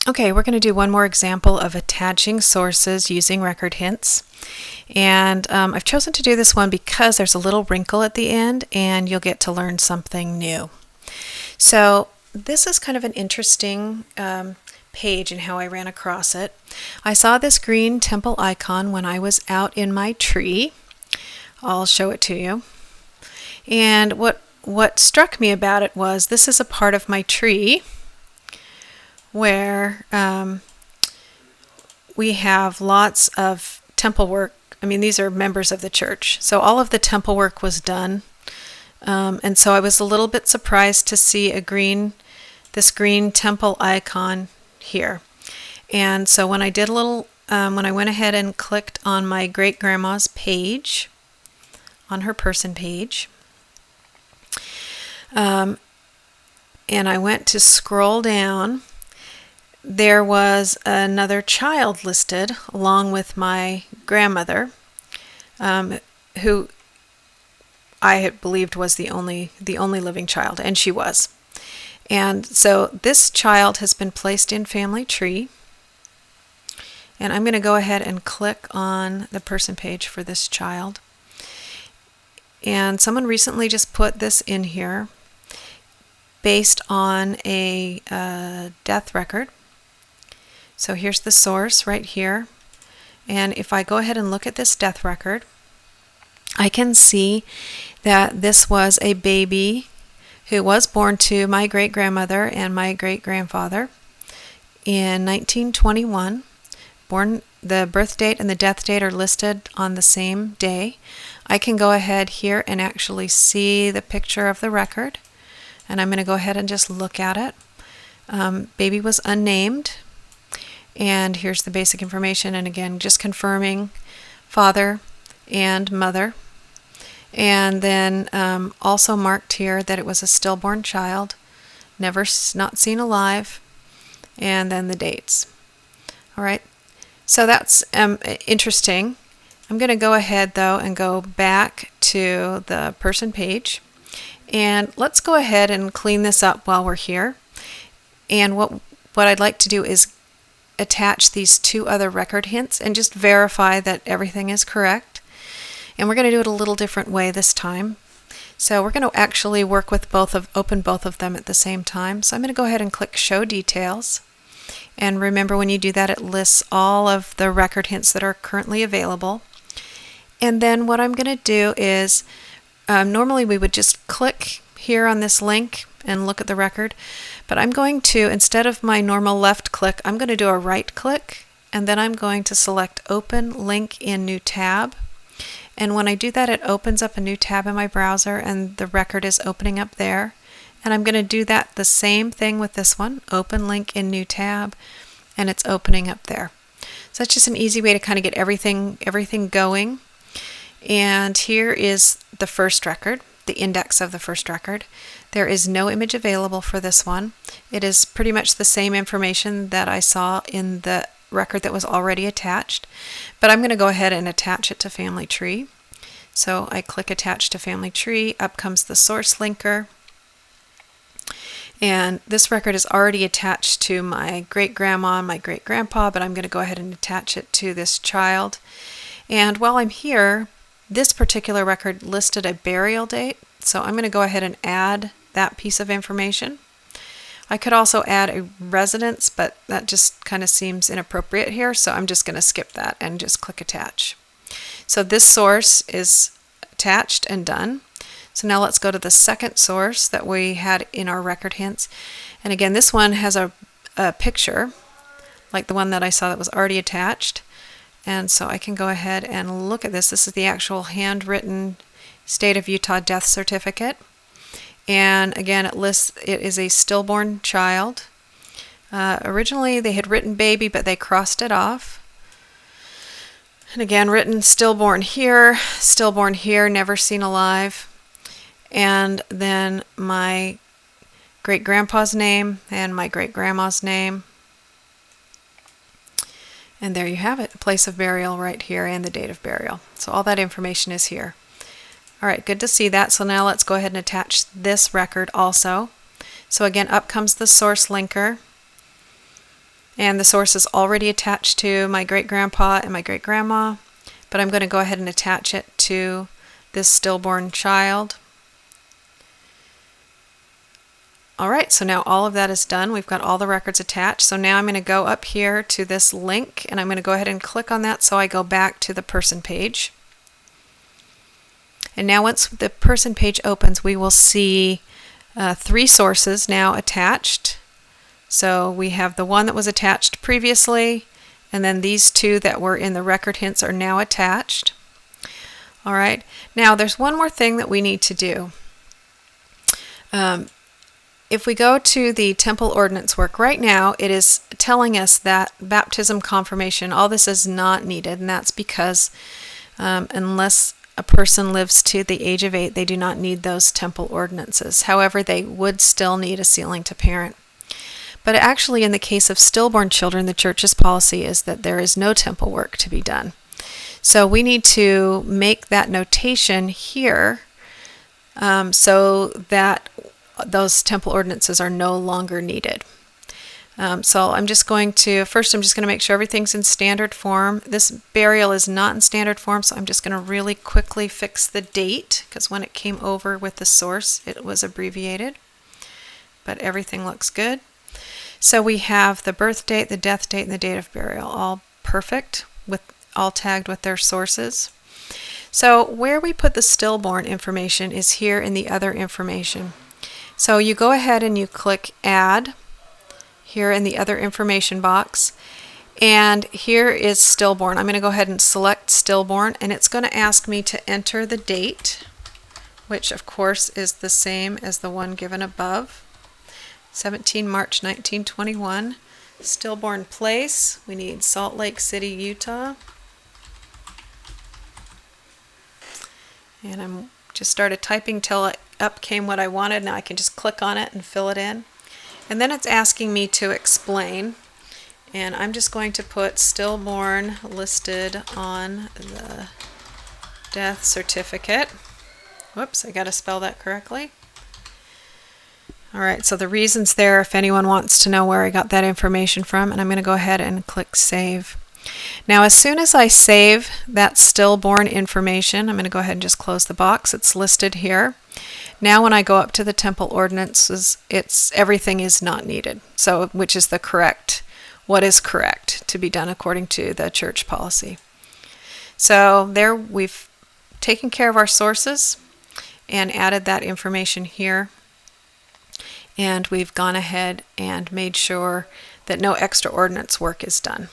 Okay, we're going to do one more example of attaching sources using record hints. And I've chosen to do this one because there's a little wrinkle at the end and you'll get to learn something new. So this is kind of an interesting page and how I ran across it. I saw this green temple icon when I was out in my tree. I'll show it to you. And what struck me about it was this is a part of my tree where we have lots of temple work. I mean, these are members of the church. So all of the temple work was done. And so I was a little bit surprised to see this green temple icon here. And so when I did when I went ahead and clicked on my great-grandma's page, on her person page, and I went to scroll down, there was another child listed along with my grandmother, who I had believed was the only living child, and she was. And so this child has been placed in Family Tree, and I'm going to go ahead and click on the person page for this child. And someone recently just put this in here based on a death record. So here's the source right here. And if I go ahead and look at this death record, I can see that this was a baby who was born to my great-grandmother and my great-grandfather in 1921. The birth date and the death date are listed on the same day. I can go ahead here and actually see the picture of the record, and I'm going to go ahead and just look at it. Baby was unnamed, and here's the basic information, and again just confirming father and mother. And then also marked here that it was a stillborn child, not seen alive, and then the dates. All right, so that's interesting. I'm going to go ahead though and go back to the person page, and let's go ahead and clean this up while we're here. And what I'd like to do is attach these two other record hints and just verify that everything is correct. And we're going to do it a little different way this time. So we're going to actually work with open both of them at the same time. So I'm going to go ahead and click Show Details. And remember, when you do that, it lists all of the record hints that are currently available. And then what I'm going to do is, normally we would just click here on this link and look at the record. But I'm going to, instead of my normal left click, I'm going to do a right click. And then I'm going to select Open Link in New Tab. And when I do that, it opens up a new tab in my browser and the record is opening up there. And I'm going to do that the same thing with this one, Open Link in New Tab, and it's opening up there. So that's just an easy way to kind of get everything going. And here is the first record, the index of the first record. There is no image available for this one. It is pretty much the same information that I saw in the record that was already attached, but I'm going to go ahead and attach it to Family Tree. So I click Attach to Family Tree, up comes the source linker, and this record is already attached to my great-grandma and my great-grandpa, but I'm going to go ahead and attach it to this child. And while I'm here, this particular record listed a burial date, so I'm going to go ahead and add that piece of information. I could also add a residence, but that just kind of seems inappropriate here, so I'm just going to skip that and just click Attach. So this source is attached and done. So now let's go to the second source that we had in our record hints. And again, this one has a picture, like the one that I saw that was already attached. And so I can go ahead and look at this. This is the actual handwritten State of Utah death certificate. And again, it is a stillborn child. Originally they had written baby, but they crossed it off. And again, written stillborn here, never seen alive. And then my great-grandpa's name and my great-grandma's name. And there you have it, the place of burial right here and the date of burial. So all that information is here. All right, good to see that. So now let's go ahead and attach this record also. So again, up comes the source linker. And the source is already attached to my great-grandpa and my great-grandma, but I'm going to go ahead and attach it to this stillborn child. Alright, so now all of that is done. We've got all the records attached. So now I'm going to go up here to this link, and I'm going to go ahead and click on that so I go back to the person page. And now once the person page opens, we will see 3 sources now attached. So we have the one that was attached previously, and then these 2 that were in the record hints are now attached. Alright, now there's one more thing that we need to do. If we go to the temple ordinance work, right now it is telling us that baptism, confirmation, all this is not needed, and that's because unless a person lives to the age of 8, they do not need those temple ordinances. However, they would still need a sealing to parent. But actually, in the case of stillborn children, the church's policy is that there is no temple work to be done. So we need to make that notation here so that those temple ordinances are no longer needed. So I'm just going to make sure everything's in standard form. This burial is not in standard form, so I'm just going to really quickly fix the date, because when it came over with the source, it was abbreviated. But everything looks good. So we have the birth date, the death date, and the date of burial, all perfect, with all tagged with their sources. So where we put the stillborn information is here in the other information. So you go ahead and you click Add here in the other information box, and here is stillborn. I'm going to go ahead and select stillborn, and it's going to ask me to enter the date, which of course is the same as the one given above, 17 March 1921. Stillborn place, we need Salt Lake City, Utah. And I'm just started typing till up came what I wanted. Now I can just click on it and fill it in. And then it's asking me to explain. And I'm just going to put stillborn listed on the death certificate. Whoops, I got to spell that correctly. Alright, so the reason's there if anyone wants to know where I got that information from. And I'm going to go ahead and click Save. Now as soon as I save that stillborn information, I'm going to go ahead and just close the box. It's listed here. Now when I go up to the temple ordinances, everything is not needed. So which is what is correct to be done according to the church policy. So there we've taken care of our sources and added that information here. And we've gone ahead and made sure that no extra ordinance work is done.